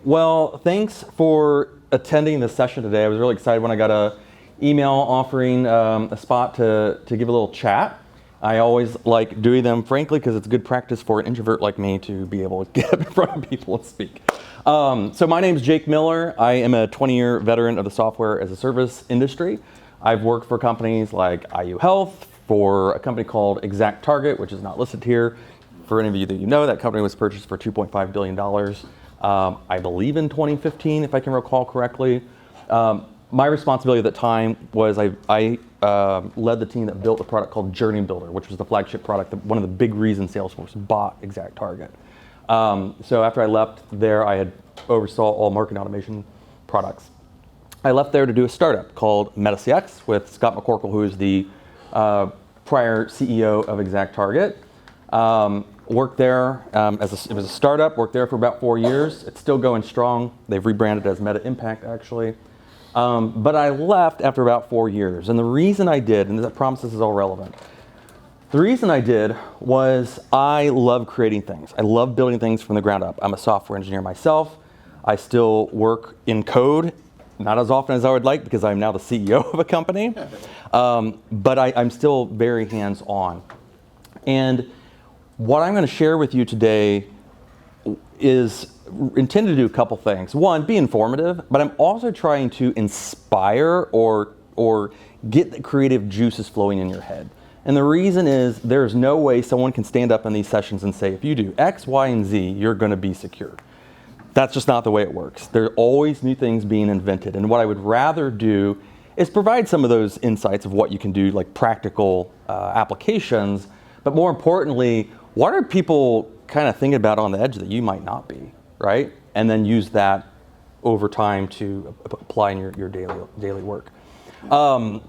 Well, thanks for attending this session today. I was really excited when I got an email offering a spot to give a little chat. I always like doing them, frankly, because it's good practice for an introvert like me to be able to get up in front of people and speak. So my name is Jake Miller. I am a 20-year veteran of the software as a service industry. I've worked for companies like IU Health, for a company called ExactTarget, which is not listed here. For any of you that you know, that company was purchased for $2.5 billion. I believe in 2015, if I can recall correctly. My responsibility at the time was I led the team that built a product called Journey Builder, which was the flagship product, one of the big reasons Salesforce bought ExactTarget. So after I left there, I had oversaw all marketing automation products. I left there to do a startup called MetaCX with Scott McCorkle, who is the prior CEO of ExactTarget. Worked there it was a startup, worked there for about 4 years. It's still going strong. They've rebranded as Meta Impact, actually. But I left after about 4 years. And the reason I did, and I promise this is all relevant, the reason I did was I love creating things. I love building things from the ground up. I'm a software engineer myself. I still work in code, not as often as I would like because I'm now the CEO of a company. But I'm still very hands-on. And what I'm going to share with you today is intended to do a couple things. One, be informative, but I'm also trying to inspire or get the creative juices flowing in your head. And the reason is there's no way someone can stand up in these sessions and say, if you do X, Y, and Z, you're going to be secure. That's just not the way it works. There are always new things being invented. And what I would rather do is provide some of those insights of what you can do, like practical applications, but more importantly, what are people kind of thinking about on the edge that you might not be, right? And then use that over time to apply in your daily work. I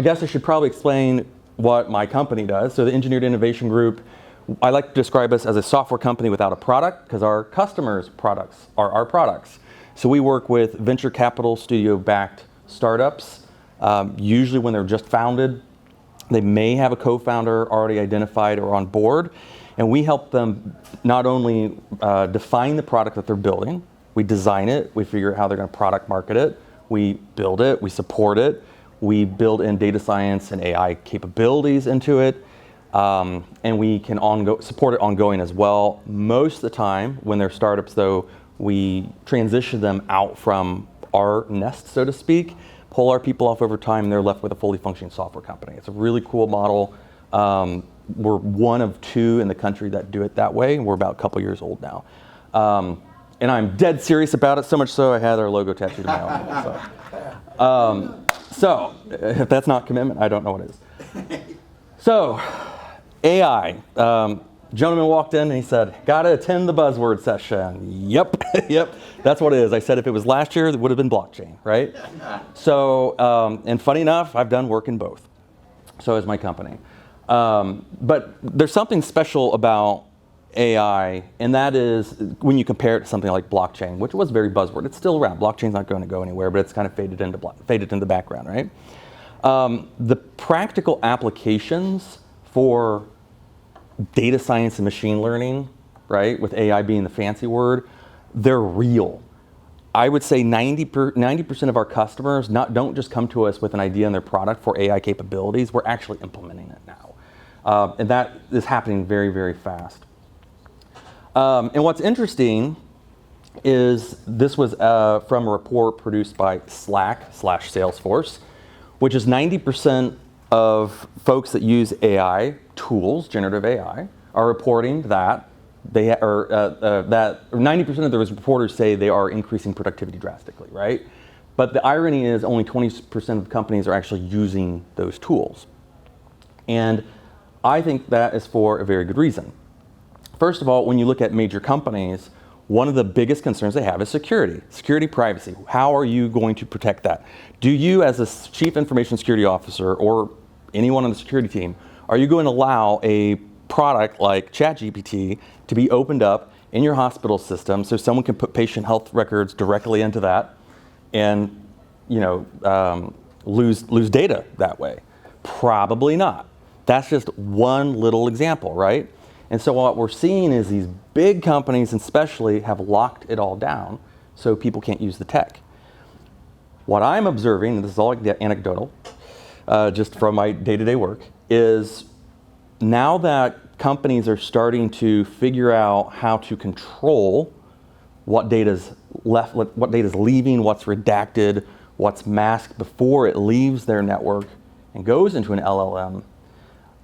guess I should probably explain what my company does. So the Engineered Innovation Group, I like to describe us as a software company without a product because our customers' products are our products. So we work with venture capital studio-backed startups, usually when they're just founded. They may have a co-founder already identified or on board. And we help them not only define the product that they're building, we design it, we figure out how they're going to product market it, we build it, we support it, we build in data science and AI capabilities into it, and we can support it ongoing as well. Most of the time, when they're startups though, we transition them out from our nest, so to speak, pull our people off over time, and they're left with a fully functioning software company. It's a really cool model. We're one of two in the country that do it that way. We're about a couple years old now. And I'm dead serious about it, so much so I had our logo tattooed on my arm. So if that's not commitment, I don't know what is. So, AI. Gentleman walked in and he said, gotta attend the buzzword session. Yep, yep, that's what it is. I said if it was last year, it would have been blockchain, right? So, and funny enough, I've done work in both. So has my company. But there's something special about AI, and that is when you compare it to something like blockchain, which was very buzzword. It's still around. Blockchain's not going to go anywhere, but it's kind of faded into the background, right? The practical applications for data science and machine learning, right, with AI being the fancy word, they're real. I would say 90% of our customers don't just come to us with an idea in their product for AI capabilities. We're actually implementing it now. And that is happening very, very fast. And what's interesting is this was from a report produced by Slack/Salesforce, which is 90% of folks that use AI tools, generative AI, are reporting that that 90% of those reporters say they are increasing productivity drastically, right? But the irony is only 20% of companies are actually using those tools. And I think that is for a very good reason. First of all, when you look at major companies, one of the biggest concerns they have is security, privacy. How are you going to protect that? Do you, as a chief information security officer or anyone on the security team, are you going to allow a product like ChatGPT to be opened up in your hospital system so someone can put patient health records directly into that and lose data that way? Probably not. That's just one little example, right? And so what we're seeing is these big companies especially have locked it all down so people can't use the tech. What I'm observing, and this is all anecdotal, just from my day-to-day work, is now that companies are starting to figure out how to control what data's left, what data's leaving, what's redacted, what's masked before it leaves their network and goes into an LLM,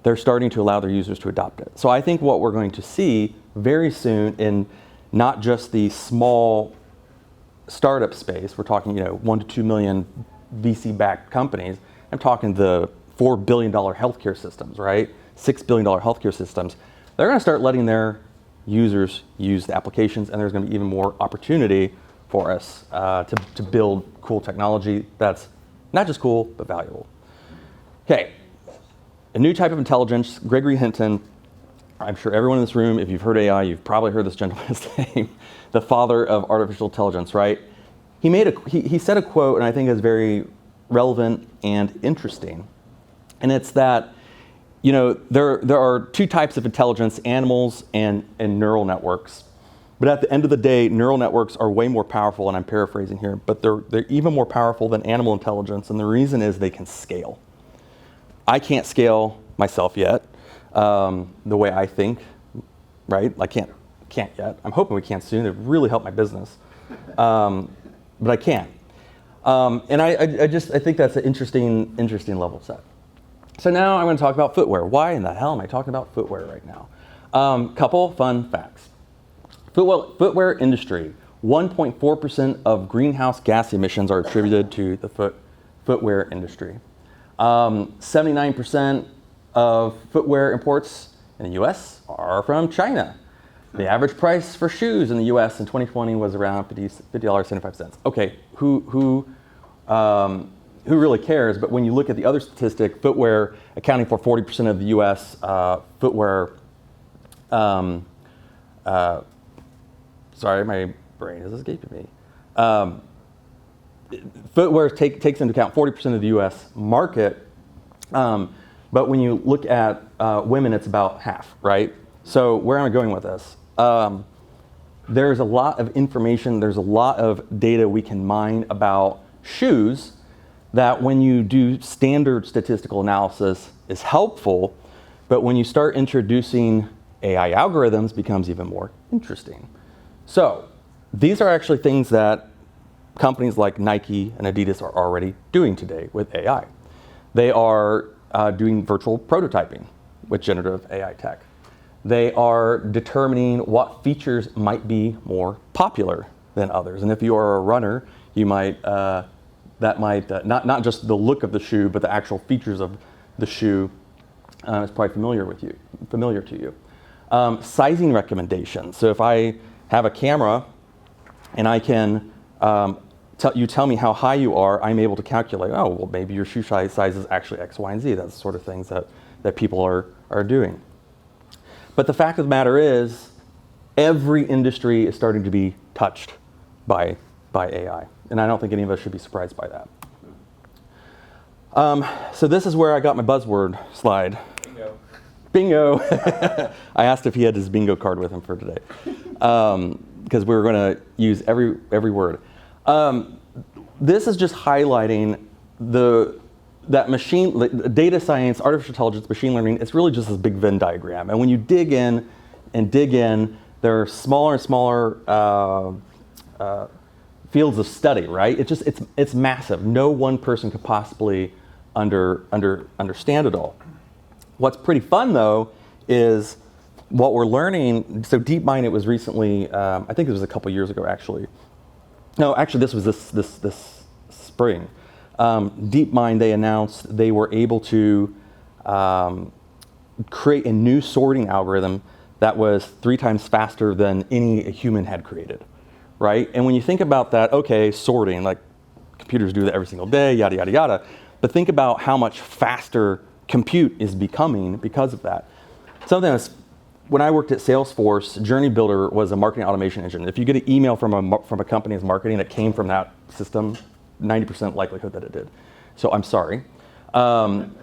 they're starting to allow their users to adopt it. So I think what we're going to see very soon in not just the small startup space, we're talking 1 to 2 million VC-backed companies, I'm talking the $4 billion healthcare systems, right? $6 billion healthcare systems. They're going to start letting their users use the applications, and there's going to be even more opportunity for us to build cool technology that's not just cool, but valuable. Okay, a new type of intelligence, Gregory Hinton. I'm sure everyone in this room, if you've heard AI, you've probably heard this gentleman's name, the father of artificial intelligence, right? He said a quote, and I think is very relevant and interesting. And it's that, there are two types of intelligence, animals and neural networks. But at the end of the day, neural networks are way more powerful, and I'm paraphrasing here, but they're even more powerful than animal intelligence, and the reason is they can scale. I can't scale myself yet. The way I think, right? I can't yet. I'm hoping we can soon. It really helped my business, but I can't. And I think that's an interesting level set. So now I'm going to talk about footwear. Why in the hell am I talking about footwear right now? Couple fun facts. Footwear industry. 1.4% of greenhouse gas emissions are attributed to the footwear industry. 79% of footwear imports in the U.S. are from China. The average price for shoes in the U.S. in 2020 was around $50.75. Okay, who really cares? But when you look at the other statistic, footwear accounting for 40% of the U.S. Footwear. Sorry, my brain is escaping me. Footwear takes into account 40% of the U.S. market. But when you look at women, it's about half, right? So where am I going with this? There's a lot of information, there's a lot of data we can mine about shoes that when you do standard statistical analysis is helpful, but when you start introducing AI algorithms, it becomes even more interesting. So these are actually things that companies like Nike and Adidas are already doing today with AI. They are doing virtual prototyping with generative AI tech. They are determining what features might be more popular than others. And if you are a runner, you might, not just the look of the shoe, but the actual features of the shoe is probably familiar to you. Sizing recommendations. So if I have a camera and I can tell me how high you are, I'm able to calculate, oh, well, maybe your shoe size is actually X, Y, and Z. That's the sort of things that people are doing. But the fact of the matter is, every industry is starting to be touched by AI. And I don't think any of us should be surprised by that. So this is where I got my buzzword slide. Bingo. I asked if he had his bingo card with him for today. Because we were going to use every word. This is just highlighting that data science, artificial intelligence, machine learning. It's really just this big Venn diagram. And when you dig in, there are smaller and smaller fields of study, right? It's massive. No one person could possibly understand it all. What's pretty fun though is what we're learning. So DeepMind, it was recently, I think it was a couple years ago actually. No, actually this was this spring. DeepMind, they announced they were able to create a new sorting algorithm that was 3 times faster than any a human had created, right? And when you think about that, okay, sorting, like computers do that every single day, yada, yada, yada. But think about how much faster compute is becoming because of that. Something that's, when I worked at Salesforce, Journey Builder was a marketing automation engine. If you get an email from a company's marketing that came from that system, 90% likelihood that it did. So I'm sorry. On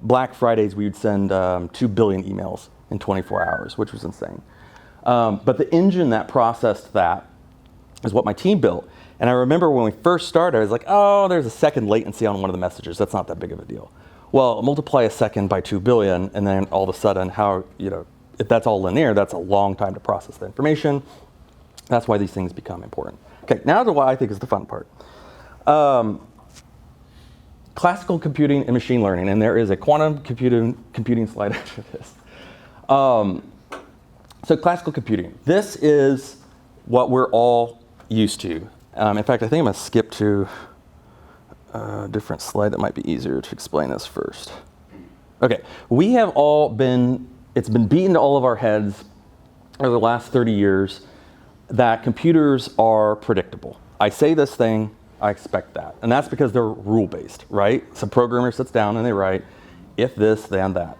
Black Fridays, we would send 2 billion emails in 24 hours, which was insane. But the engine that processed that is what my team built. And I remember when we first started, I was like, oh, there's a second latency on one of the messages. That's not that big of a deal. Well, multiply a second by 2 billion, and then all of a sudden, if that's all linear, that's a long time to process the information. That's why these things become important. Okay, now to what I think is the fun part. Classical computing and machine learning, and there is a quantum computing slide after this. So classical computing, this is what we're all used to. In fact, I think I'm going to skip to a different slide that might be easier to explain this first. Okay, we have all been, it's been beaten to all of our heads over the last 30 years that computers are predictable. I say this thing, I expect that. And that's because they're rule-based, right? Some programmer sits down and they write, if this, then that.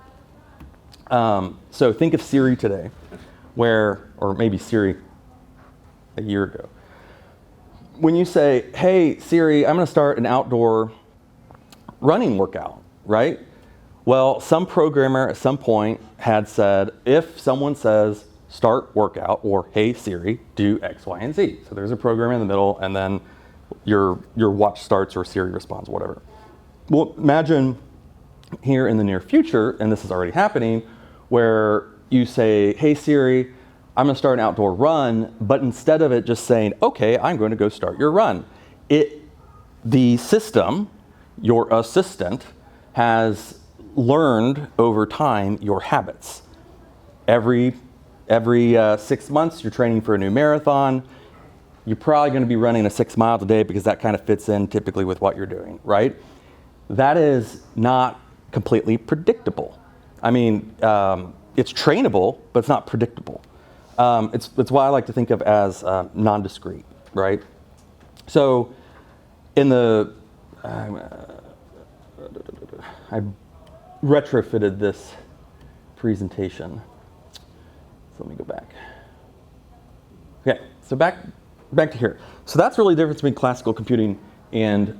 So think of Siri today, or maybe Siri a year ago. When you say, hey, Siri, I'm going to start an outdoor running workout, right? Well, some programmer at some point had said, if someone says, start workout, or hey, Siri, do X, Y, and Z. So there's a program in the middle, and then your watch starts or Siri responds, whatever. Well, imagine here in the near future, and this is already happening, where you say, hey, Siri, I'm going to start an outdoor run, but instead of it just saying, okay, I'm going to go start your run, the system, your assistant, has learned over time your habits. Every 6 months, you're training for a new marathon. You're probably going to be running a 6 miles a day because that kind of fits in typically with what you're doing, right? That is not completely predictable. I mean, it's trainable, but it's not predictable. It's what I like to think of as non-discrete, right? So in the, I retrofitted this presentation. So let me go back. Okay, so back to here. So that's really the difference between classical computing and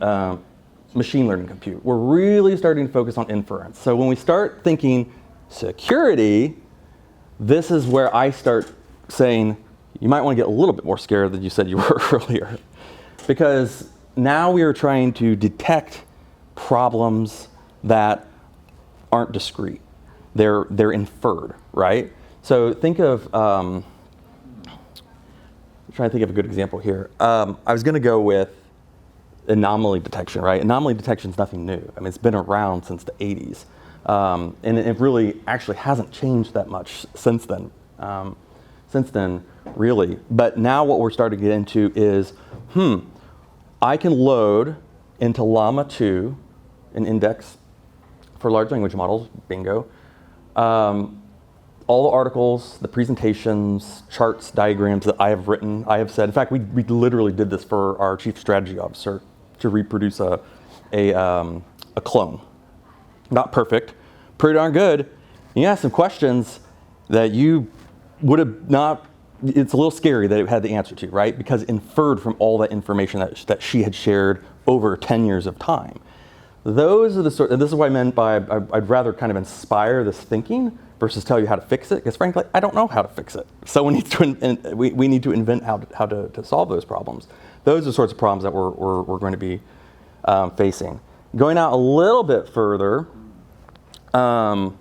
machine learning compute. We're really starting to focus on inference. So when we start thinking security, this is where I start saying, you might want to get a little bit more scared than you said you were earlier. Because now we are trying to detect problems that aren't discrete. They're inferred, right? So think of, I'm trying to think of a good example here. I was going to go with anomaly detection, right? Anomaly detection is nothing new. I mean, it's been around since the 80s. And it really actually hasn't changed that much since then. Really. But now what we're starting to get into is, I can load into Llama 2, an index for large language models, bingo, all the articles, the presentations, charts, diagrams that I have written, I have said. In fact, we literally did this for our chief strategy officer to reproduce a clone. Not perfect, pretty darn good. You ask some questions that you would have not, it's a little scary that it had the answer to, right? Because inferred from all that information that she had shared over 10 years of time. Those are the sort, and this is what I meant by I'd rather kind of inspire this thinking versus tell you how to fix it, because frankly, I don't know how to fix it. So we need to invent how to solve those problems. Those are the sorts of problems that we're going to be facing. Going out a little bit further, and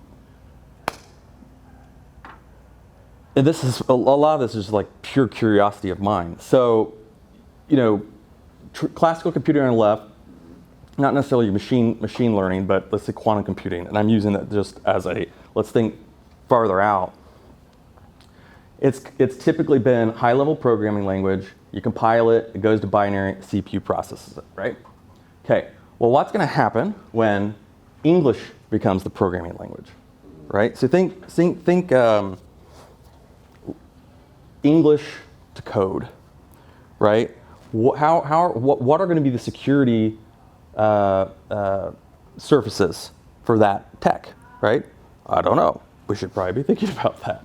this is a lot of this is like pure curiosity of mine. So, classical computing on the left, not necessarily machine learning, but let's say quantum computing, and I'm using it just as let's think farther out. It's typically been high-level programming language. You compile it, it goes to binary, CPU processes it, right? Okay. Well, what's going to happen when English becomes the programming language, right? So think English to code, right? What are going to be the security surfaces for that tech, right? I don't know. We should probably be thinking about that,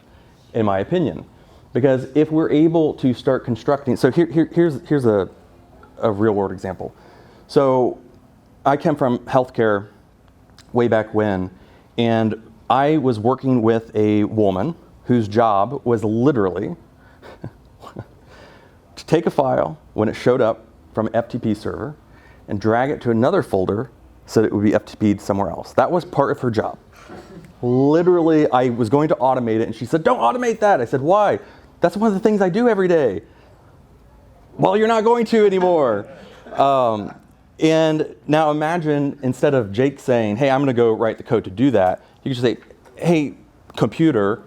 in my opinion, because if we're able to start constructing, so here's a real world example. So I came from healthcare way back when, and I was working with a woman whose job was literally to take a file when it showed up from an FTP server and drag it to another folder so that it would be FTP'd somewhere else. That was part of her job. Literally, I was going to automate it, and she said, "Don't automate that." I said, "Why?" "That's one of the things I do every day." "Well, you're not going to anymore." And now imagine, instead of Jake saying, "Hey, I'm going to go write the code to do that," you can just say, "Hey, computer,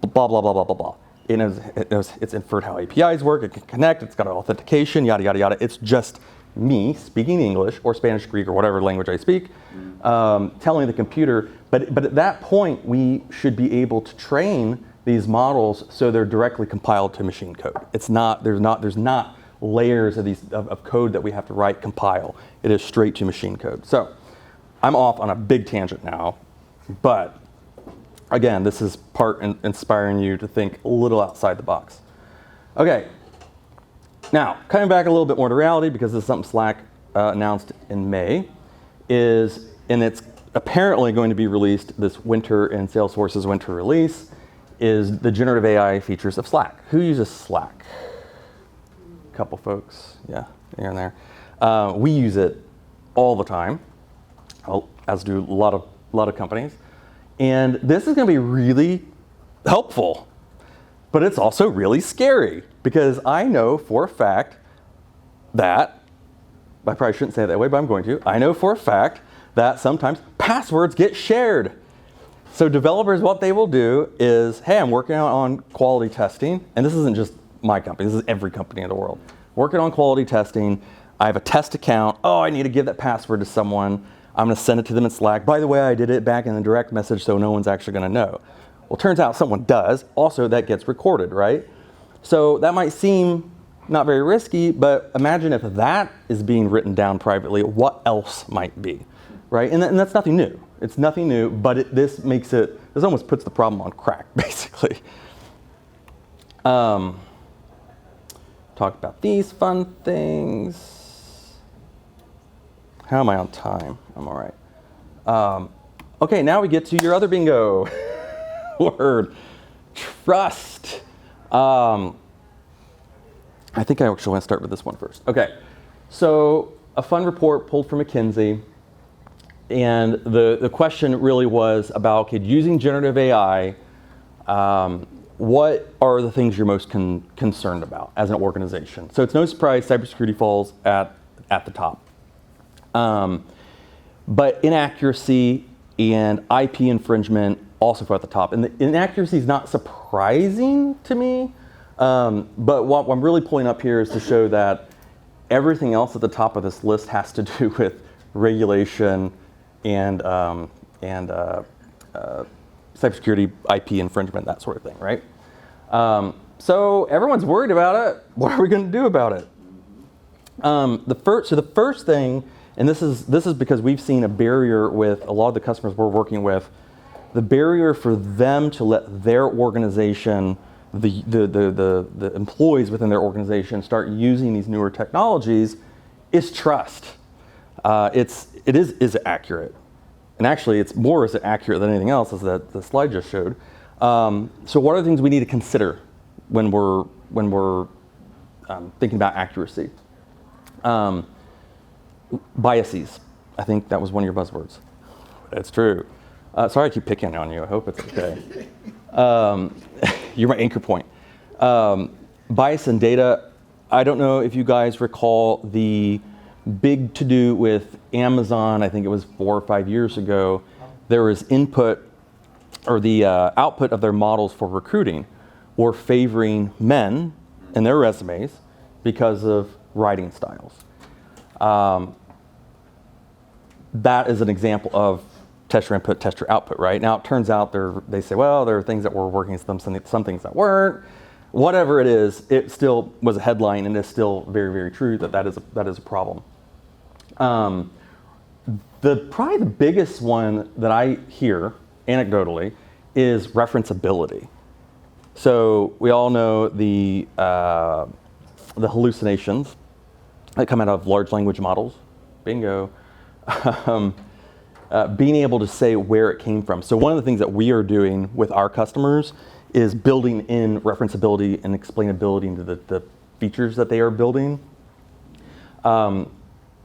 blah, blah, blah, blah, blah, blah." It's inferred how APIs work, it can connect, it's got authentication, yada, yada, yada. It's just me speaking English or Spanish, Greek, or whatever language I speak, telling the computer. But at that point, we should be able to train these models so they're directly compiled to machine code. There's not layers of code that we have to write, compile. It is straight to machine code. So I'm off on a big tangent now, but again, this is part in inspiring you to think a little outside the box. Okay, now coming back a little bit more to reality, because this is something Slack announced in May, and it's apparently going to be released this winter in Salesforce's winter release, is the generative AI features of Slack. Who uses Slack? A couple folks, yeah, here and there. We use it all the time, as do a lot of companies. And this is going to be really helpful, but it's also really scary, because I know for a fact that, I probably shouldn't say it that way, but I'm going to. I know for a fact that sometimes passwords get shared. So developers, what they will do is, hey, I'm working on quality testing, and this isn't just my company, this is every company in the world. Working on quality testing, I have a test account, oh, I need to give that password to someone, I'm going to send it to them in Slack. By the way, I did it back in the direct message, so no one's actually going to know. Well, turns out someone does. Also, that gets recorded, right? So that might seem not very risky, but imagine if that is being written down privately, what else might be, right? And that's nothing new. It's nothing new, but this almost puts the problem on crack, basically. Talk about these fun things. How am I on time? I'm all right. Okay, now we get to your other bingo word, trust. I think I actually want to start with this one first. Okay, so a fun report pulled from McKinsey, and the question really was about, okay, using generative AI, what are the things you're most concerned about as an organization? So it's no surprise cybersecurity falls at the top. But inaccuracy and IP infringement also fall at the top. And the inaccuracy is not surprising to me, but what I'm really pulling up here is to show that everything else at the top of this list has to do with regulation and cybersecurity, IP infringement, that sort of thing, right? So everyone's worried about it. What are we going to do about it? The first thing, and this is because we've seen a barrier with a lot of the customers we're working with, the barrier for them to let their organization, the employees within their organization start using these newer technologies is trust. It is accurate. And actually, it's more is accurate than anything else, as the slide just showed. So what are the things we need to consider when we're thinking about accuracy? Biases. I think that was one of your buzzwords. That's true. Sorry I keep picking on you. I hope it's okay. You're my anchor point. Bias in data. I don't know if you guys recall the big to-do with Amazon. I think it was 4 or 5 years ago. There was input, or the output of their models for recruiting were favoring men in their resumes because of writing styles. That is an example of test your input, test your output, right? Now it turns out they say, well, there are things that were working, some things that weren't. Whatever it is, it still was a headline, and it's still very, very true that is a problem. Probably the biggest one that I hear anecdotally is referenceability. So we all know the hallucinations that come out of large language models. Bingo. Being able to say where it came from. So one of the things that we are doing with our customers is building in referenceability and explainability into the features that they are building,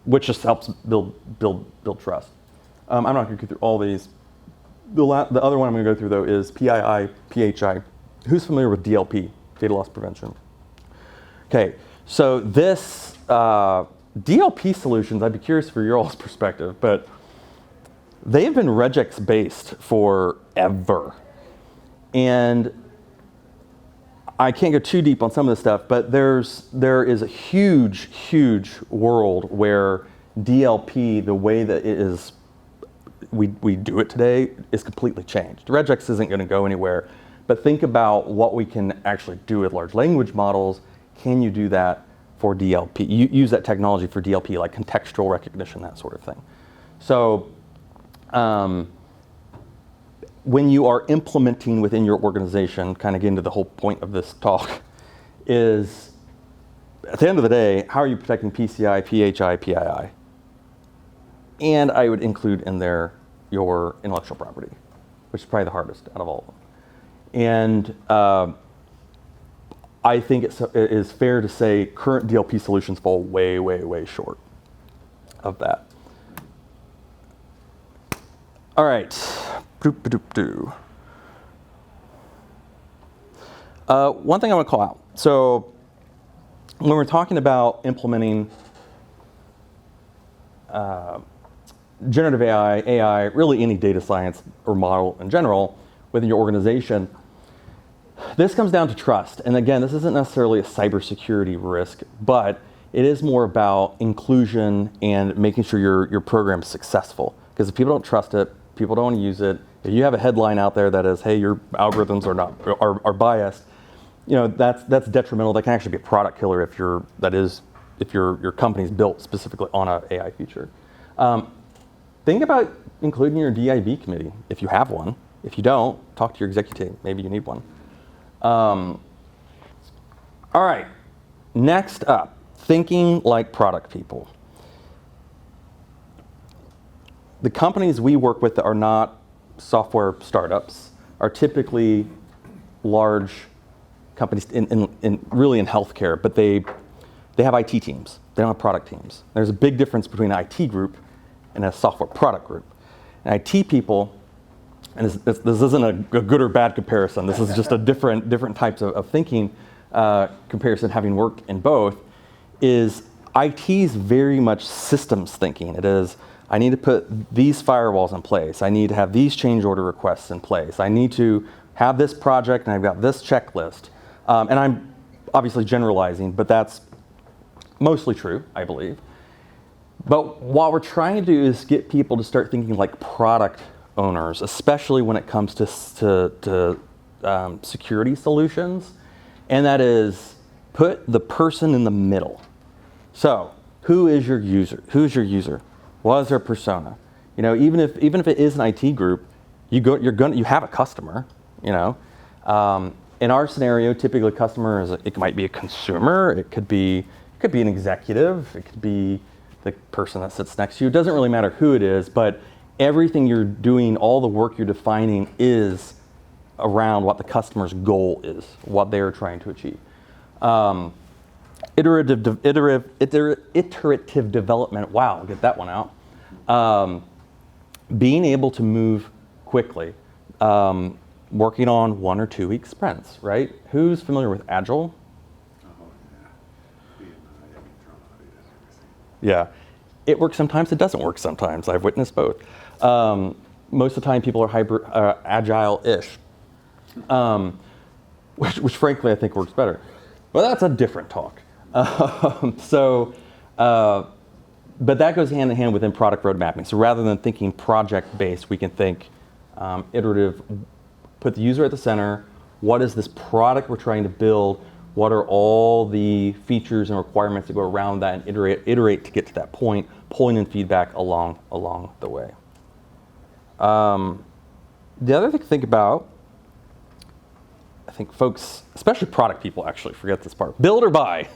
which just helps build trust. I'm not going to go through all these. The other one I'm going to go through, though, is PII, PHI. Who's familiar with DLP, data loss prevention? Okay, so this DLP solutions, I'd be curious for your all's perspective, but they've been regex-based forever. And I can't go too deep on some of this stuff, but there is a huge, huge world where DLP, the way that it is, we do it today, is completely changed. Regex isn't going to go anywhere, but think about what we can actually do with large language models. Can you do that for DLP? Use that technology for DLP, like contextual recognition, that sort of thing. So when you are implementing within your organization, kind of getting to the whole point of this talk, is at the end of the day, how are you protecting PCI, PHI, PII? And I would include in there your intellectual property, which is probably the hardest out of all of them. And I think it is fair to say current DLP solutions fall way, way, way short of that. All right. One thing I want to call out. So when we're talking about implementing generative AI, really any data science or model in general within your organization, this comes down to trust. And again, this isn't necessarily a cybersecurity risk, but it is more about inclusion and making sure your program is successful. Because if people don't trust it, people don't want to use it. If you have a headline out there that is, hey, your algorithms are biased, that's detrimental. That can actually be a product killer if your company's built specifically on an AI feature. Think about including your DIB committee if you have one. If you don't, talk to your executive team. Maybe you need one. All right, next up, thinking like product people. The companies we work with that are not software startups are typically large companies really in healthcare, but they have IT teams. They don't have product teams. There's a big difference between an IT group and a software product group. And IT people, and this isn't a good or bad comparison. This is just a different types of thinking comparison, having worked in both, is IT's very much systems thinking. It is, I need to put these firewalls in place. I need to have these change order requests in place. I need to have this project, and I've got this checklist. And I'm obviously generalizing, but that's mostly true, I believe. But what we're trying to do is get people to start thinking like product owners, especially when it comes to security solutions. And that is, put the person in the middle. So, who is your user? Who's your user? What is their persona? Even if it is an IT group, you have a customer. In our scenario, typically a customer it might be a consumer, it could be an executive, it could be the person that sits next to you. It doesn't really matter who it is, but everything you're doing, all the work you're defining is around what the customer's goal is, what they are trying to achieve. Iterative development, wow, get that one out. Being able to move quickly, working on 1 or 2 week sprints, right? Who's familiar with Agile? Yeah, it works sometimes, it doesn't work sometimes. I've witnessed both. Most of the time people are agile-ish, which frankly I think works better. Well, that's a different talk. But that goes hand in hand within product road mapping. So rather than thinking project-based, we can think iterative, put the user at the center. What is this product we're trying to build? What are all the features and requirements that go around that, and iterate to get to that point, pulling in feedback along the way. The other thing to think about, I think folks, especially product people, actually forget this part. Build or buy.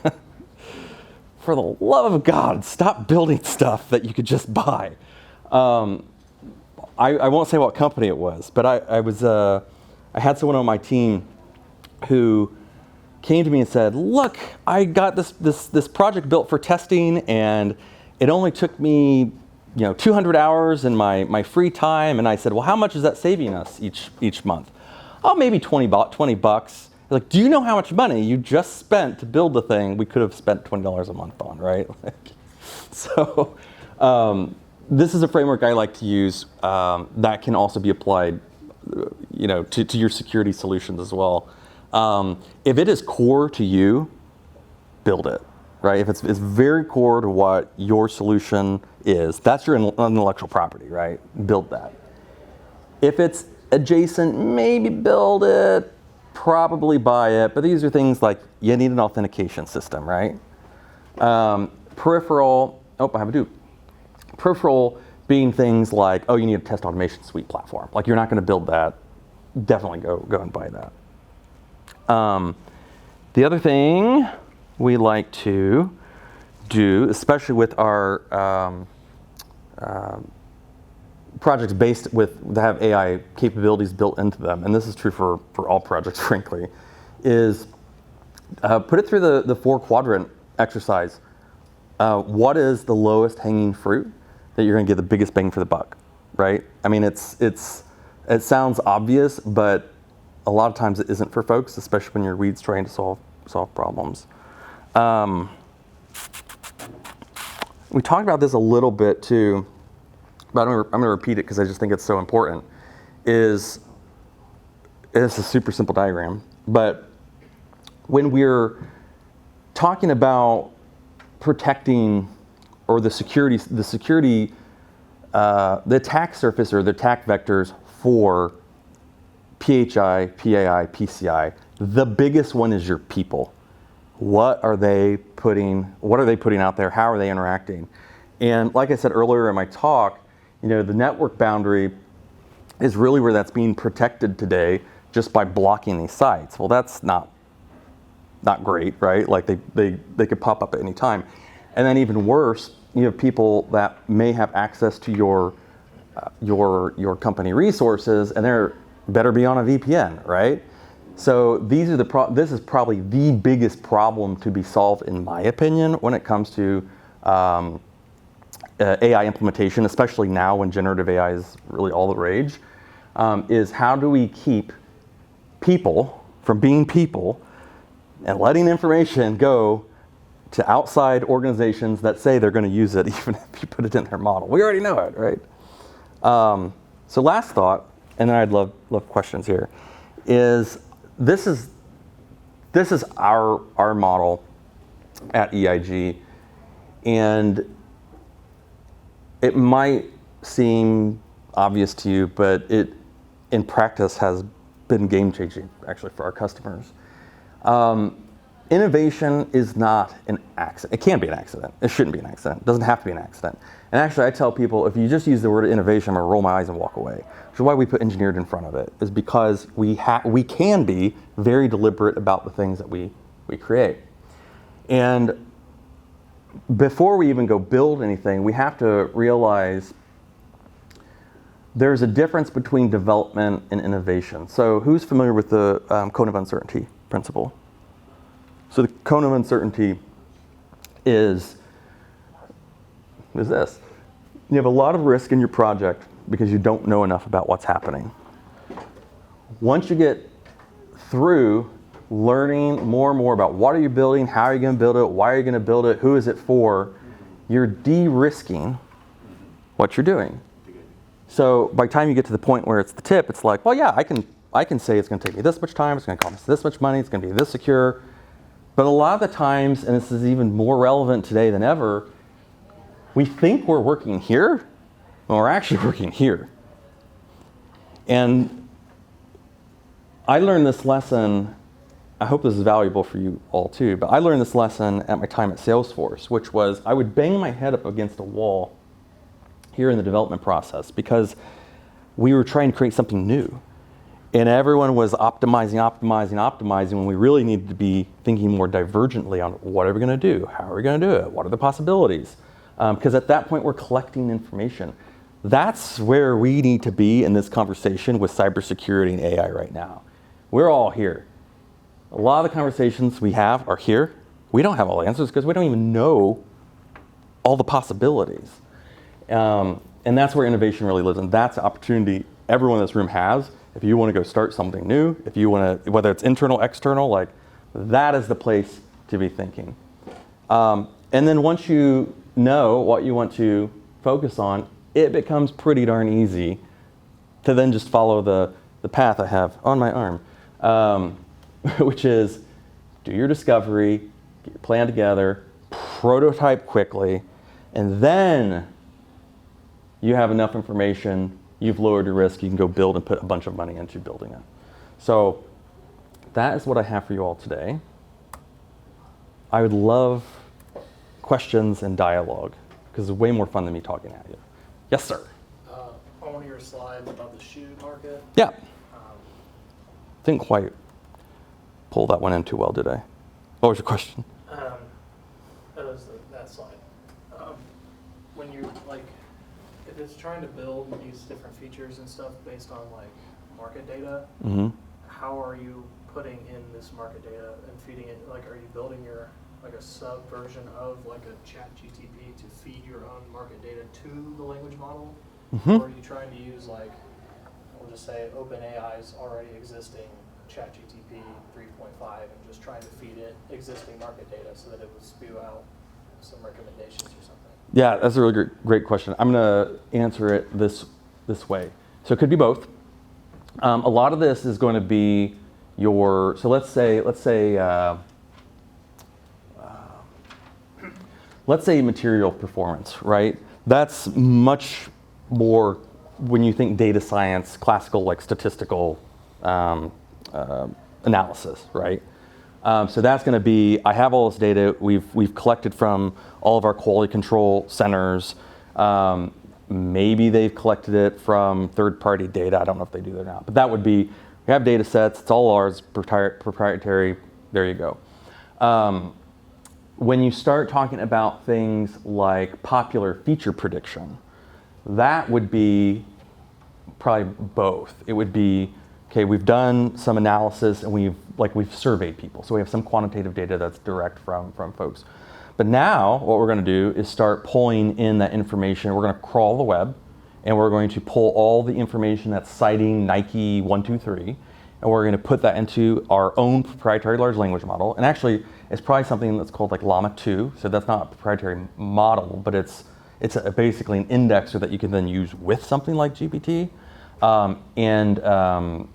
For the love of God, stop building stuff that you could just buy. I won't say what company it was, but I had someone on my team who came to me and said, look, I got this project built for testing, and it only took me 200 hours in my free time. And I said, well, how much is that saving us each month? Oh, maybe 20 bucks. Like, do you know how much money you just spent to build the thing we could have spent $20 a month on, right? So this is a framework I like to use that can also be applied to your security solutions as well. If it is core to you, build it, right? If it's very core to what your solution is, that's your intellectual property, right? Build that. If it's adjacent, maybe build it, probably buy it, but these are things like you need an authentication system, right? Peripheral, peripheral being things like, you need a test automation suite platform. Like, you're not going to build that. Definitely go and buy that. The other thing we like to do, especially with our projects that have AI capabilities built into them, and this is true for all projects, frankly, is put it through the 4-quadrant exercise. What is the lowest hanging fruit that you're going to get the biggest bang for the buck, right? I mean, it sounds obvious, but a lot of times it isn't for folks, especially when you're weeds trying to solve problems. We talked about this a little bit too, but I'm going to repeat it because I just think it's so important. It's a super simple diagram, but when we're talking about protecting or the attack surface or the attack vectors for PHI, PAI, PCI, the biggest one is your people. What are they putting out there? How are they interacting? And like I said earlier in my talk, the network boundary is really where that's being protected today just by blocking these sites. Well, that's not great, right? Like they could pop up at any time. And then even worse, you have people that may have access to your company resources, and they're better be on a VPN, right? So this is probably the biggest problem to be solved, in my opinion, when it comes to AI implementation, especially now when generative AI is really all the rage, is how do we keep people from being people and letting information go to outside organizations that say they're going to use it even if you put it in their model. We already know it, right? So last thought, and then I'd love questions here, is this is our model at EIG, and it might seem obvious to you, but it in practice has been game-changing actually for our customers. Innovation is not an accident. It can be an accident. It shouldn't be an accident. It doesn't have to be an accident. And actually, I tell people, if you just use the word innovation, I'm going to roll my eyes and walk away. Which is why we put engineered in front of it, is because we can be very deliberate about the things that we create. And before we even go build anything, we have to realize there's a difference between development and innovation. So who's familiar with the cone of uncertainty principle? So the cone of uncertainty is this. You have a lot of risk in your project because you don't know enough about what's happening. Once you get through learning more and more about what are you building, how are you going to build it, why are you going to build it, who is it for, you're de-risking what you're doing. So by the time you get to the point where it's the tip, it's like, well, yeah, I can say it's going to take me this much time, it's going to cost me this much money, it's going to be this secure. But a lot of the times, and this is even more relevant today than ever, we think we're working here, when we're actually working here. And I learned this lesson, I hope this is valuable for you all too, but I learned this lesson at my time at Salesforce, which was I would bang my head up against a wall here in the development process because we were trying to create something new. And everyone was optimizing when we really needed to be thinking more divergently on what are we going to do? How are we going to do it? What are the possibilities? Because at that point, we're collecting information. That's where we need to be in this conversation with cybersecurity and AI right now. We're all here. A lot of the conversations we have are here. We don't have all the answers because we don't even know all the possibilities. And that's where innovation really lives, and that's the opportunity everyone in this room has. If you want to go start something new, if you want to, whether it's internal, external, like that is the place to be thinking. And then once you know what you want to focus on, it becomes pretty darn easy to then just follow the path I have on my arm, which is do your discovery, get your plan together, prototype quickly, and then you have enough information, you've lowered your risk, you can go build and put a bunch of money into building it. So that is what I have for you all today. I would love questions and dialogue, because it's way more fun than me talking at you. Yes, sir. On one of your slides about the shoe market. Yeah. Didn't quite pull that one in too well, did I? What was your question? That was that slide. When you if it's trying to build these different features and stuff based on market data, how are you putting in this market data and feeding it? Are you building your a sub version of a chat GTP to feed your own market data to the language model? Or are you trying to use we'll just say OpenAI's already existing chat GTP 3.5 and just trying to feed it existing market data so that it would spew out some recommendations or something? Yeah, that's a really great question. I'm going to answer it this way. So it could be both. A lot of this is going to be so let's say material performance, right? That's much more when you think data science, classical statistical analysis, right? So that's going to be, I have all this data we've collected from all of our quality control centers. Maybe they've collected it from third-party data. I don't know if they do that or not, but that would be, we have data sets, it's all ours, proprietary, there you go. When you start talking about things like popular feature prediction, that would be probably both. It would be, okay, we've done some analysis and we've surveyed people. So we have some quantitative data that's direct from folks. But now what we're going to do is start pulling in that information. We're going to crawl the web and we're going to pull all the information that's citing Nike 123, and we're going to put that into our own proprietary large language model. And actually, it's probably something that's called Llama 2. So that's not a proprietary model, but it's basically an indexer that you can then use with something like GPT and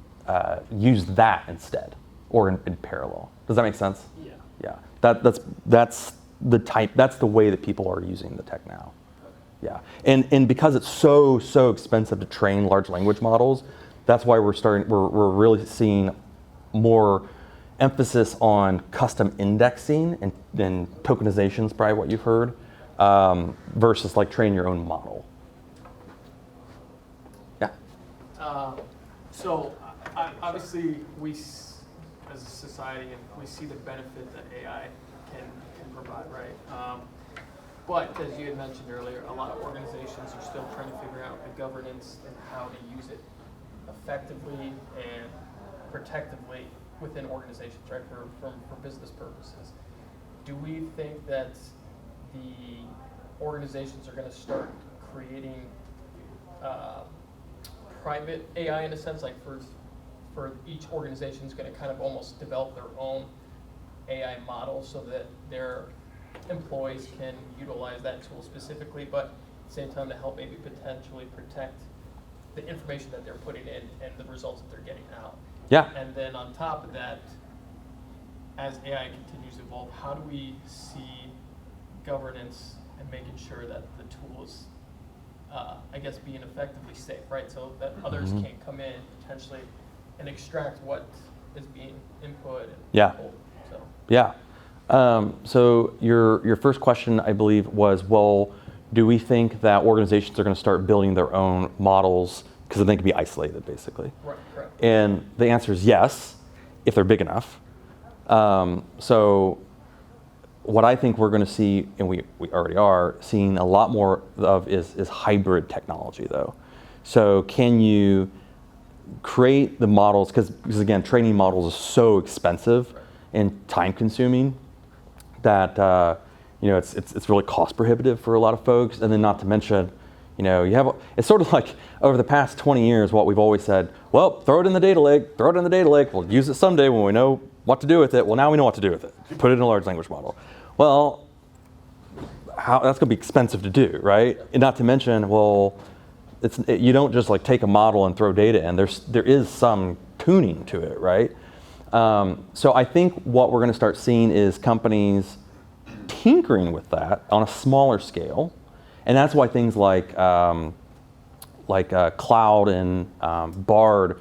use that instead or in parallel. Does that make sense? Yeah. Yeah. That's the way that people are using the tech now. Okay. Yeah. And because it's so expensive to train large language models, that's why we're really seeing more emphasis on custom indexing and tokenization is probably what you've heard, versus train your own model. Yeah. So obviously we, as a society, we see the benefit that AI can provide, right? But as you had mentioned earlier, a lot of organizations are still trying to figure out the governance and how to use it effectively and protectively within organizations, right, for business purposes. Do we think that the organizations are going to start creating private AI in a sense, for each organization is going to kind of almost develop their own AI model so that their employees can utilize that tool specifically, but at the same time to help maybe potentially protect the information that they're putting in and the results that they're getting out? Yeah. And then on top of that, as AI continues to evolve, how do we see governance and making sure that the tool is, being effectively safe, right? So that others can't come in potentially and extract what is being input and pulled. So. Yeah. So your first question, I believe, was, well, do we think that organizations are going to start building their own models because they can be isolated, basically? Right, correct. And the answer is yes, if they're big enough. So what I think we're going to see, and we already are seeing a lot more of, is hybrid technology, though. So can you create the models, because again, training models is so expensive. Right. and time consuming that it's really cost prohibitive for a lot of folks. And then not to mention, it's sort of like over the past 20 years, what we've always said, well, throw it in the data lake, we'll use it someday when we know what to do with it. Well, now we know what to do with it. Put it in a large language model. Well, that's going to be expensive to do, right? And not to mention, well, you don't just like take a model and throw data in. There is some tuning to it, right? So I think what we're going to start seeing is companies tinkering with that on a smaller scale, and that's why things like Cloud and Bard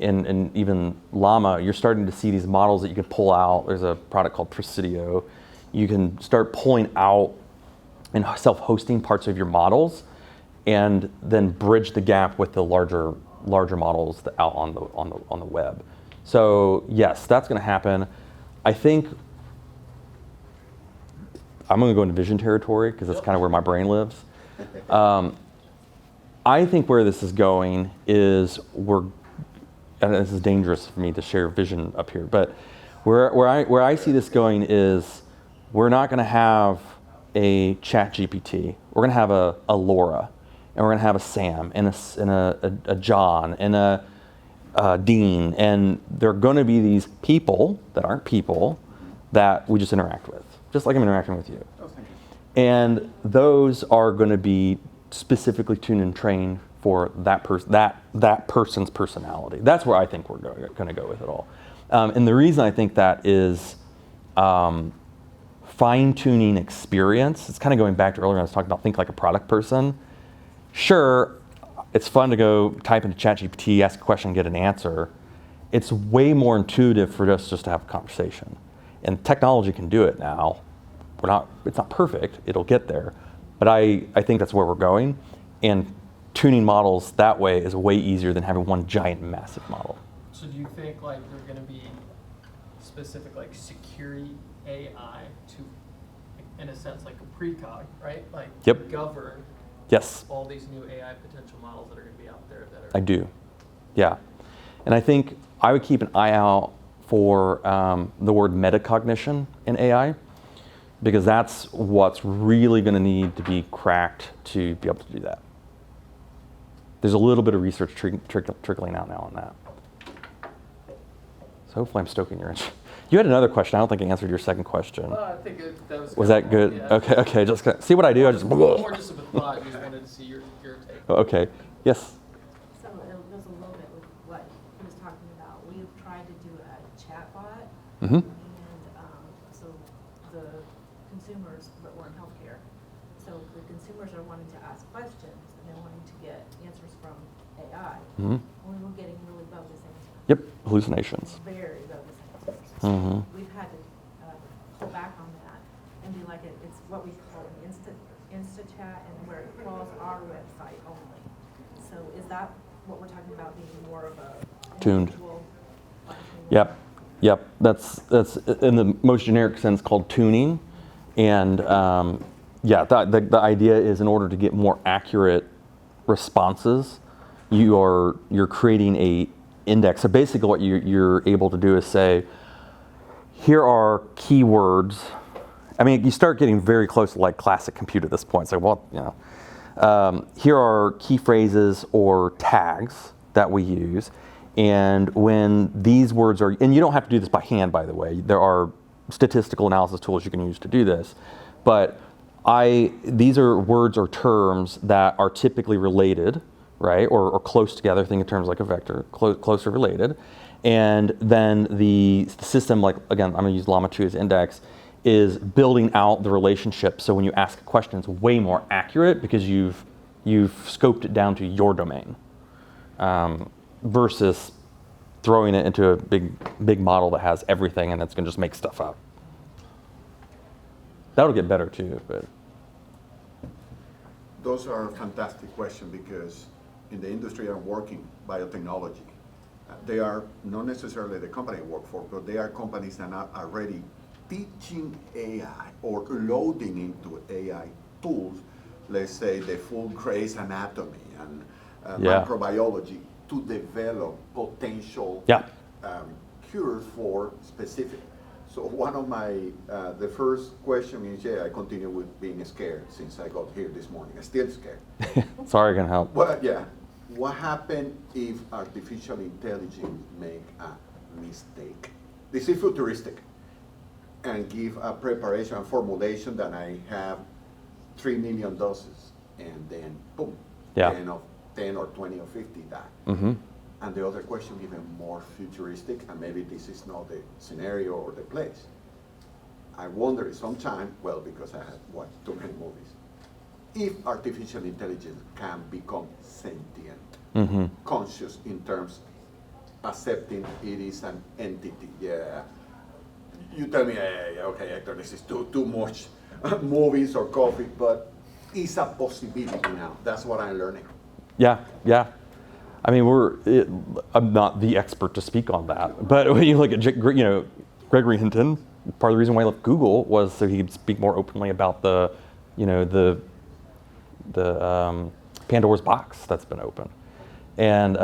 and even Llama, you're starting to see these models that you can pull out. There's a product called Presidio. You can start pulling out and self-hosting parts of your models, and then bridge the gap with the larger models out on the web. So yes, that's going to happen. I think I'm going to go into vision territory because that's kind of where my brain lives. I think where this is going is and this is dangerous for me to share vision up here, but where I see this going is we're not going to have a ChatGPT. We're going to have a Laura, and we're going to have a Sam and a John and a Dean, and there are going to be these people that aren't people that we just interact with, just like I'm interacting with you. Oh, thank you. And those are going to be specifically tuned and trained for that person's personality. That's where I think we're going to go with it all. And the reason I think that is fine-tuning experience. It's kind of going back to earlier when I was talking about think like a product person. Sure, it's fun to go type into ChatGPT, ask a question, get an answer. It's way more intuitive for us just to have a conversation. And technology can do it now. It's not perfect, it'll get there. But I think that's where we're going. And tuning models that way is way easier than having one giant massive model. So do you think like there's going to be specific like security AI to, in a sense, like a precog, right? Like Yep. govern Yes. all these new AI potential models that are going to be out there that are. I do, yeah. And I think I would keep an eye out for the word metacognition in AI, because that's what's really going to need to be cracked to be able to do that. There's a little bit of research trickling out now on that. So hopefully I'm stoking your interest. You had another question. I don't think I answered your second question. I think that was. Was that good? Yeah. Okay. Just see what I do. I just. More just of a thought. Just wanted to see your take. Okay. Yes. So it goes a little bit with what he was talking about. We've tried to do a chatbot, Mm-hmm. and so the consumers, but we're in healthcare, so the consumers are wanting to ask questions and they're wanting to get answers from AI. Mm-hmm. We were getting really bogus answers. Yep. Hallucinations. Very bogus answers. Mm-hmm. We've had to pull back on that and be like, it's what we call an insta chat, and where it crawls our website only. So is that what we're talking about, being more of a Tuned. individual fine-tuning? Yep. That's in the most generic sense called tuning, and the idea is in order to get more accurate responses, you're creating a index. So basically, what you're able to do is say, here are keywords. I mean, you start getting very close to like classic compute at this point. So, here are key phrases or tags that we use. And when these words are, and you don't have to do this by hand, by the way. There are statistical analysis tools you can use to do this. But these are words or terms that are typically related, right? Or close together. Think in terms like a vector, closer related. And then the system, like, again, I'm going to use Llama 2 as index, is building out the relationship. So when you ask a question, it's way more accurate because you've scoped it down to your domain, versus throwing it into a big model that has everything and it's going to just make stuff up. That'll get better too, but. Those are a fantastic questions because in the industry I'm working, biotechnology, they are not necessarily the company I work for, but they are companies that are already teaching AI or loading into AI tools, let's say the full Gray's Anatomy and microbiology, to develop potential cures for specific. So one of my, the first question is, I continue with being scared since I got here this morning. I'm still scared. Sorry I can help. But yeah, what happened if artificial intelligence make a mistake? This is futuristic, and give a preparation and formulation that I have 3 million doses, and then boom, Yeah. 10 or 20 or 50 die. Mm-hmm. And the other question, even more futuristic, and maybe this is not the scenario or the place. I wonder sometime, well, because I have watched too many movies, if artificial intelligence can become sentient, conscious in terms accepting it is an entity. Yeah. You tell me, okay, Hector, this is too much movies or coffee, but it's a possibility now. That's what I'm learning. Yeah, yeah. I mean, I'm not the expert to speak on that, but when you look at, Gregory Hinton, part of the reason why he left Google was so he could speak more openly about the Pandora's box that's been opened. And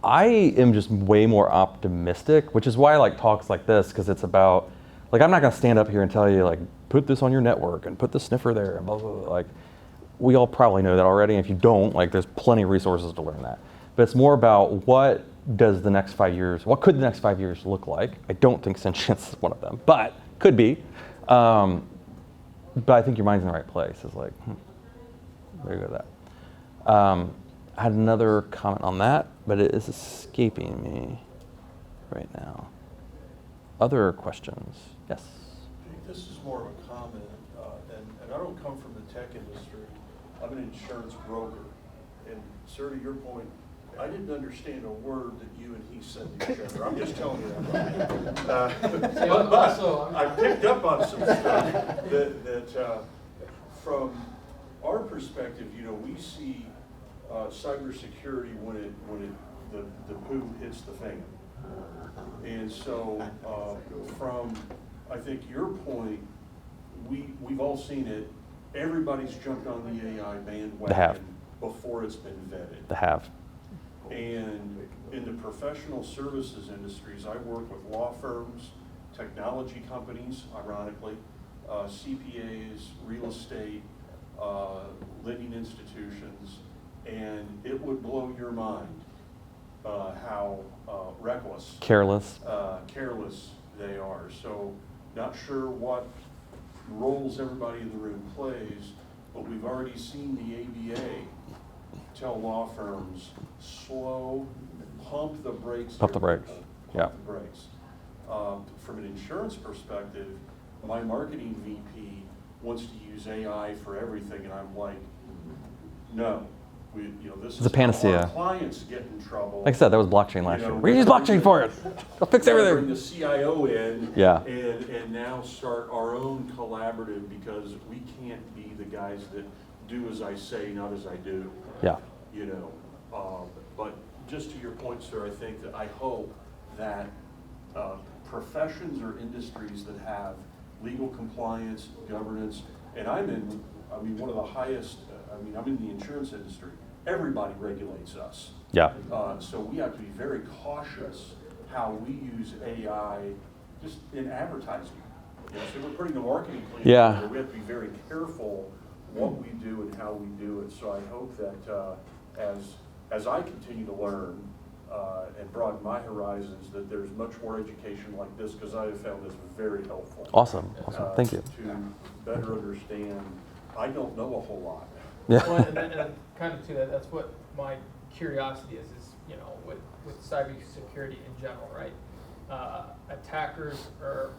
I am just way more optimistic, which is why I like talks like this, because it's about, like, I'm not going to stand up here and tell you, like, put this on your network and put the sniffer there and blah, blah, blah. Like, we all probably know that already. And if you don't, like, there's plenty of resources to learn that. But it's more about what could the next 5 years look like? I don't think sentience is one of them, but could be. But I think your mind's in the right place. It's like, there you go with that. I had another comment on that, but it is escaping me right now. Other questions? Yes? This is more of a comment, and I don't come from the tech industry. I'm an insurance broker. And sir, to your point, I didn't understand a word that you and he said to each other. I'm just telling you that. But I picked up on some stuff that from our perspective, we see cybersecurity when the poo hits the fan. And so from, I think, your point, we've all seen it. Everybody's jumped on the AI bandwagon before it's been vetted. They have. And in the professional services industries, I work with law firms, technology companies, ironically, CPAs, real estate, lending institutions, and it would blow your mind how reckless, careless they are. So not sure what roles everybody in the room plays, but we've already seen the ABA tell law firms, slow, pump the brakes. Pump the brakes, yeah. Pump the brakes. From an insurance perspective, my marketing VP wants to use AI for everything, and I'm like, no. This is a panacea. How our clients get in trouble. Like I said, that was blockchain last year. We use blockchain for it. It'll fix everything. Bring the CIO in, yeah. and now start our own collaborative, because we can't be the guys that do as I say, not as I do. Yeah. But just to your point, sir, I think that I hope that professions or industries that have legal compliance, governance, and I'm in one of the highest. I'm in the insurance industry. Everybody regulates us. Yeah. So we have to be very cautious how we use AI just in advertising. So we're putting the marketing plan together. We have to be very careful what we do and how we do it. So I hope that as I continue to learn and broaden my horizons, that there's much more education like this, because I have found this very helpful. Awesome. Thank you. To better understand, I don't know a whole lot. Yeah. Well, and kind of to that, that's what my curiosity is with cybersecurity in general, right? Attackers are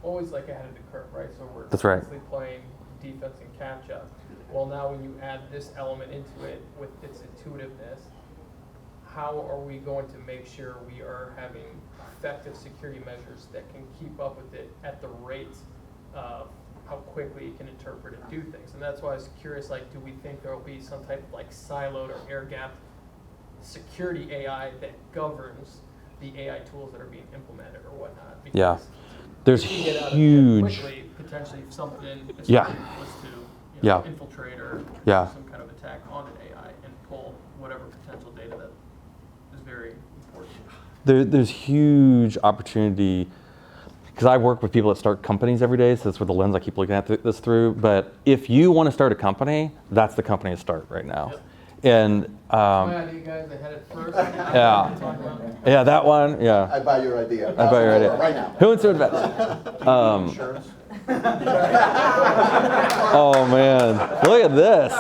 always like ahead of the curve, right? So we're constantly playing defense and catch up. Well, now when you add this element into it with its intuitiveness, how are we going to make sure we are having effective security measures that can keep up with it at the rate of how quickly it can interpret and do things? And that's why I was curious, do we think there will be some type of siloed or air-gapped security AI that governs the AI tools that are being implemented or whatnot? Because there's huge. Quickly, potentially, if something was to infiltrate or do some kind of attack on an AI and pull whatever potential data that is very important. There's huge opportunity. because I work with people that start companies every day, so that's where the lens I keep looking at this through. But if you want to start a company, that's the company to start right now. Yep. And Glad you guys are headed first. yeah, yeah, that one, yeah. I buy your idea. I buy your idea. Right now. Who wants to invest? Insurance? Oh man, look at this.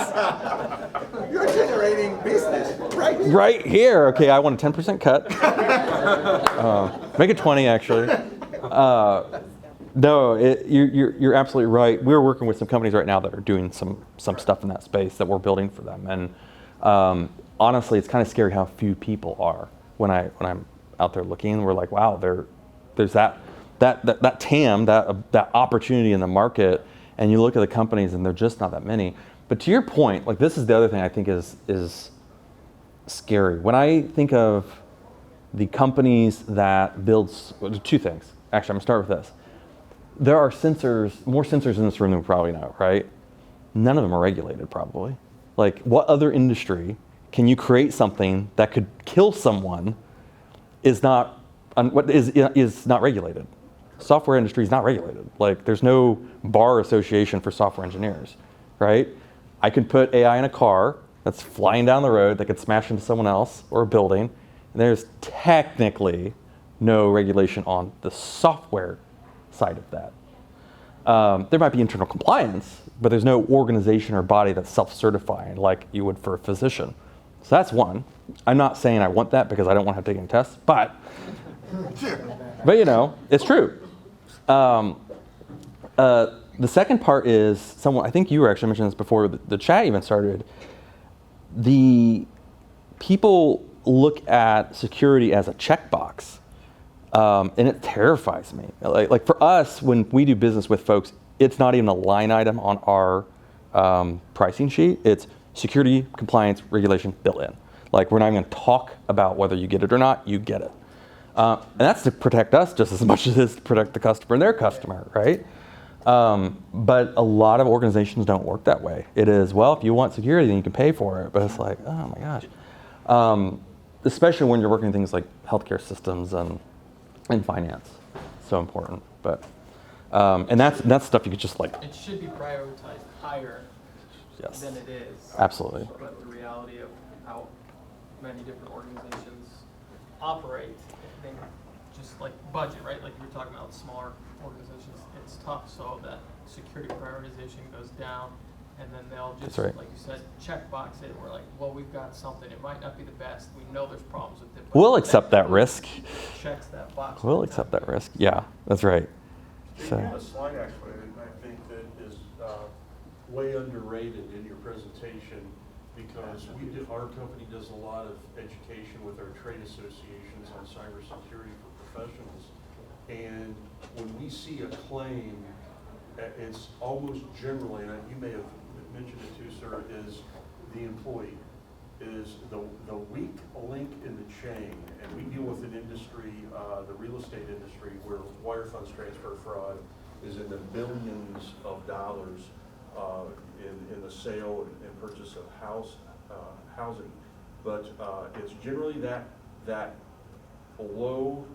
You're generating business right here. Right here. Okay, I want a 10% cut. Make it 20 actually. No, you're absolutely right. We're working with some companies right now that are doing some stuff in that space that we're building for them. And honestly, it's kind of scary how few people are when I'm out there looking. We're like, wow, there's that TAM, that opportunity in the market, and you look at the companies and they're just not that many. But to your point, like this is the other thing I think is scary. When I think of the companies that builds two things. Actually, I'm gonna start with this. There are more sensors in this room than we probably know, right? None of them are regulated, probably. Like, what other industry can you create something that could kill someone is not regulated? Software industry is not regulated. Like, there's no bar association for software engineers, right? I could put AI in a car that's flying down the road that could smash into someone else or a building, and there's technically no regulation on the software side of that. There might be internal compliance, but there's no organization or body that's self-certifying like you would for a physician. So that's one. I'm not saying I want that because I don't want to have to take any tests, but you know, it's true. The second part is I think you were actually mentioning this before the chat even started. The people look at security as a checkbox. And it terrifies me. Like for us, when we do business with folks, it's not even a line item on our pricing sheet. It's security, compliance, regulation built in. Like we're not even going to talk about whether you get it or not. You get it, and that's to protect us just as much as it is to protect the customer and their customer, right? But a lot of organizations don't work that way. It is, well, if you want security, then you can pay for it. But it's like, oh my gosh, especially when you're working in things like healthcare systems and finance, so important. But and that's stuff you could just like. It should be prioritized higher Yes. than it is. Absolutely. But the reality of how many different organizations operate, they just like budget, right? Like you were talking about smaller organizations, it's tough. So that security prioritization goes down, and then they'll just, That's right. like you said, checkbox it. We're like, well, we've got something. It might not be the best. We know there's problems with it. But We'll accept that risk. Checks that box. We'll accept that risk. Yeah, that's right. You So. have a slide actually, I think that is way underrated in your presentation because our company does a lot of education with our trade associations on cybersecurity for professionals. And when we see a claim, it's almost generally, and you may have mentioned it too, sir, is the employee is the weak link in the chain. And we deal with an industry, the real estate industry, where wire funds transfer fraud is in the billions of dollars in the sale and purchase of housing. But it's generally that low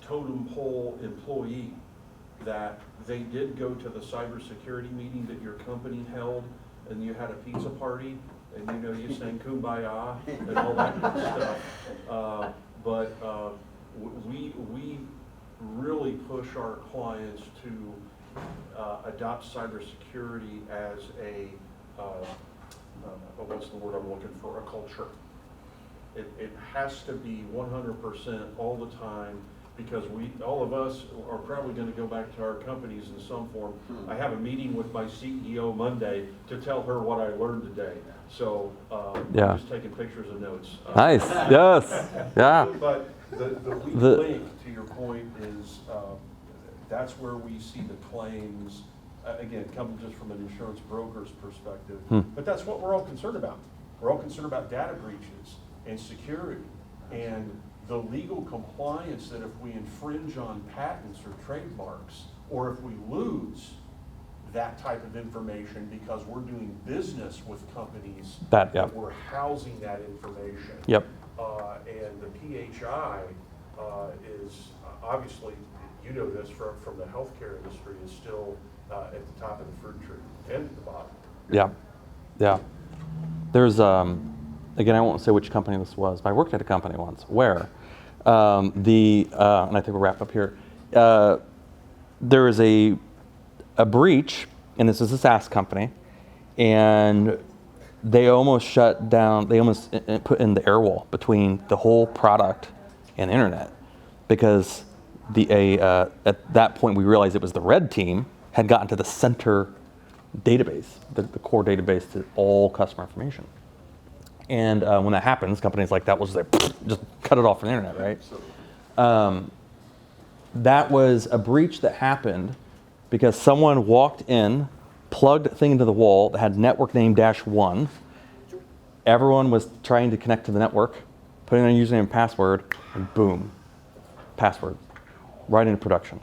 totem pole employee that they did go to the cybersecurity meeting that your company held, and you had a pizza party, and you sang Kumbaya and all that good stuff. But we really push our clients to adopt cybersecurity as what's the word I'm looking for, a culture. It has to be 100% all the time, because all of us are probably going to go back to our companies in some form. I have a meeting with my CEO Monday to tell her what I learned today. So Yeah. I'm just taking pictures and notes. Nice. Yes. Yeah. But the weak link, to your point, is that's where we see the claims, again, coming just from an insurance broker's perspective. But that's what we're all concerned about. We're all concerned about data breaches and security and the legal compliance that if we infringe on patents or trademarks, or if we lose that type of information because we're doing business with companies Yep. that we're housing that information. Yep. And the PHI is obviously you know this from the healthcare industry, is still at the top of the fruit tree and at the bottom. Yeah, yeah. There's, again, I won't say which company this was, but I worked at a company once where and I think we'll wrap up here. There was a breach, and this is a SaaS company, and they almost shut down, they almost put in the air wall between the whole product and the internet, because at that point we realized it was the red team had gotten to the center database, the core database to all customer information. And when that happens, companies like that will just like, just cut it off from the internet, right? That was a breach that happened because someone walked in, plugged a thing into the wall that had network name -1. Everyone was trying to connect to the network, putting in a username and password, and boom, password, right into production.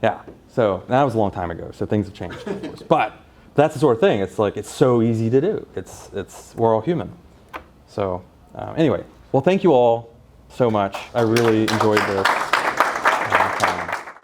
Yeah, so that was a long time ago, so things have changed, of course. But that's the sort of thing. It's like, it's so easy to do. We're all human. So anyway, well, thank you all so much. I really enjoyed this.